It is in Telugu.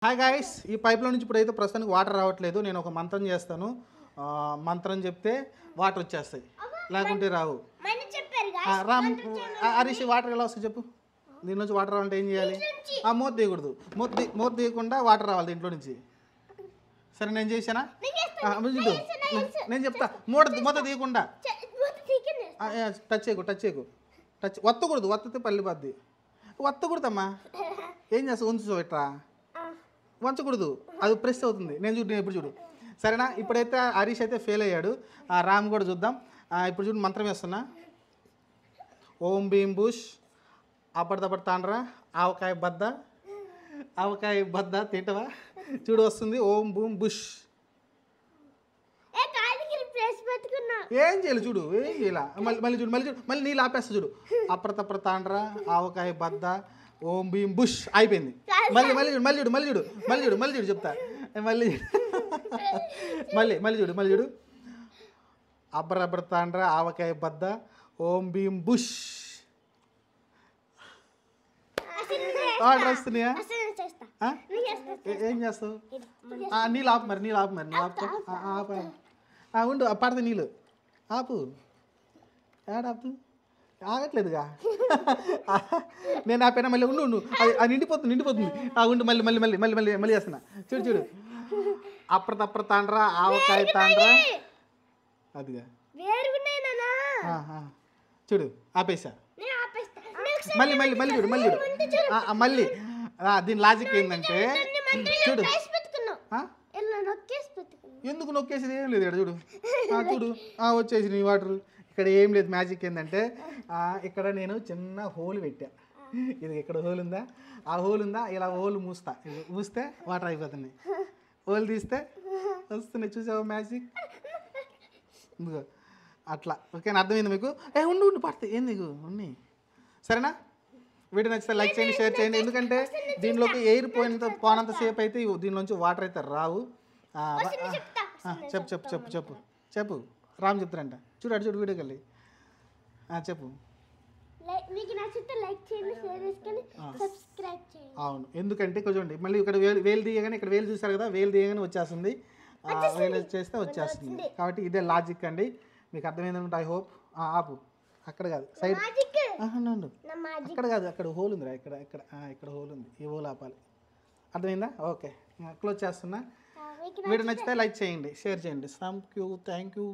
హాయ్ గాయస్, ఈ పైప్లో నుంచి ఇప్పుడైతే ప్రస్తుతానికి వాటర్ రావట్లేదు. నేను ఒక మంత్రం చేస్తాను. మంత్రం చెప్తే వాటర్ వచ్చేస్తాయి, లేకుంటే రావు. రామ్ హరీష్, వాటర్ ఎలా వస్తాయి చెప్పు. దీని నుంచి వాటర్ రావాలంటే ఏం చేయాలి? మూత తీయకూడదు. మూత తీయకుండా వాటర్ రావాలి దీంట్లో నుంచి. సరే, నేను చేశానా? నేను చెప్తా. మూత తీయకుండా టచ్ చేయకు. వత్తకూడదు. వత్తితే పల్లి పద్ది. వత్తకూడదమ్మా. ఏం చేస్తావు? ఉంచు ఇట్రా. వంచకూడదు, అది ప్రెస్ అవుతుంది. నేను ఎప్పుడు చూడు. సరేనా? ఇప్పుడైతే హరీష్ అయితే ఫెయిల్ అయ్యాడు. రామ్ కూడా చూద్దాం. ఇప్పుడు చూడు, మంత్రం వేస్తున్నా. ఓం భీం బుష్ అప్పటిదప్పటి తాండ్రా ఆవకాయ బద్ద తింటవా? చూడు వస్తుంది. ఓం భూమ్ బుష్. ఏం చేయాలి చూడు, ఏం చేయాల. మళ్ళీ చూడు, మళ్ళీ నీళ్ళు ఆపేస్తా చూడు. అప్పటిదప్పటి తాండ్రా ఆవకాయ బద్ద ఓం భీం బుష్ అయిపోయింది. మళ్ళీ చూడు చెప్తా. మళ్ళీ చూడు. అబ్బరబ్బర తాండ్రా ఆవకాయ బద్ద ఓం భీం బుష్. ఆర్డర్ వస్తున్నాయా? ఏం చేస్తావు? నీళ్ళు ఆపు మరి ఉండు. పడతా నీళ్ళు ఆపు. ఏడాపు ఆగట్లేదుగా. నేను ఆపైనా మళ్ళీ ఉండు. అది నిండిపోతుంది. ఉండు, మళ్ళీ చేస్తున్నా. చూడు. అప్పటిదప్పటి తాండ్రా ఆవకాయ తాండ్రా. అదిగా చూడు, ఆపేసా. మళ్ళీ చూడు. మళ్ళీ దీని లాజిక్ ఏంటంటే చూడు. ఎందుకు నొక్కేసేది? ఏం లేదు ఇక్కడ చూడు. వచ్చేసి నీ వాటర్. ఇక్కడ ఏం లేదు. మ్యాజిక్ ఏంటంటే ఇక్కడ నేను చిన్న హోల్ పెట్టా. ఇది ఇక్కడ హోల్ ఉందా? ఆ హోల్ ఉందా? ఇలా హోల్ మూస్తే వాటర్ అయిపోతున్నాయి. హోల్ తీస్తే వస్తున్నాయి. చూసావా మ్యాజిక్? ఇందుకో అట్లా. ఓకేనా? అర్థమైంది మీకు? ఉండు పడితే ఏం నీకు ఉన్నాయి. సరేనా? వీడియో నచ్చితే లైక్ చేయండి, షేర్ చేయండి. ఎందుకంటే దీనిలోకి ఎయిర్ పోయినంతసేపు అయితే దీనిలోంచి వాటర్ అయితే రావు. చెప్పు. రామ్ చెప్తారంట. చూడు వీడియోకి వెళ్ళి చెప్పు. అవును, ఎందుకంటే కొంచెం మళ్ళీ ఇక్కడ వేలు తీయగానే ఇక్కడ వేలు చూసారు కదా, వేలు తీయగానే వచ్చేస్తుంది. వేలు చేస్తే వచ్చేస్తుంది. కాబట్టి ఇదే లాజిక్ అండి. మీకు అర్థమైందంటే ఐ హోప్. ఆపు. అక్కడ కాదు, సైడ్. అక్కడ కాదు, అక్కడ హోల్ ఉందిరా. ఇక్కడ హోల్ ఉంది. ఈ హోల్ ఆపాలి. అర్థమైందా? ఓకే, క్లోజ్ చేస్తున్నా. వీడియో నచ్చితే లైక్ చేయండి, షేర్ చేయండి. Thank you.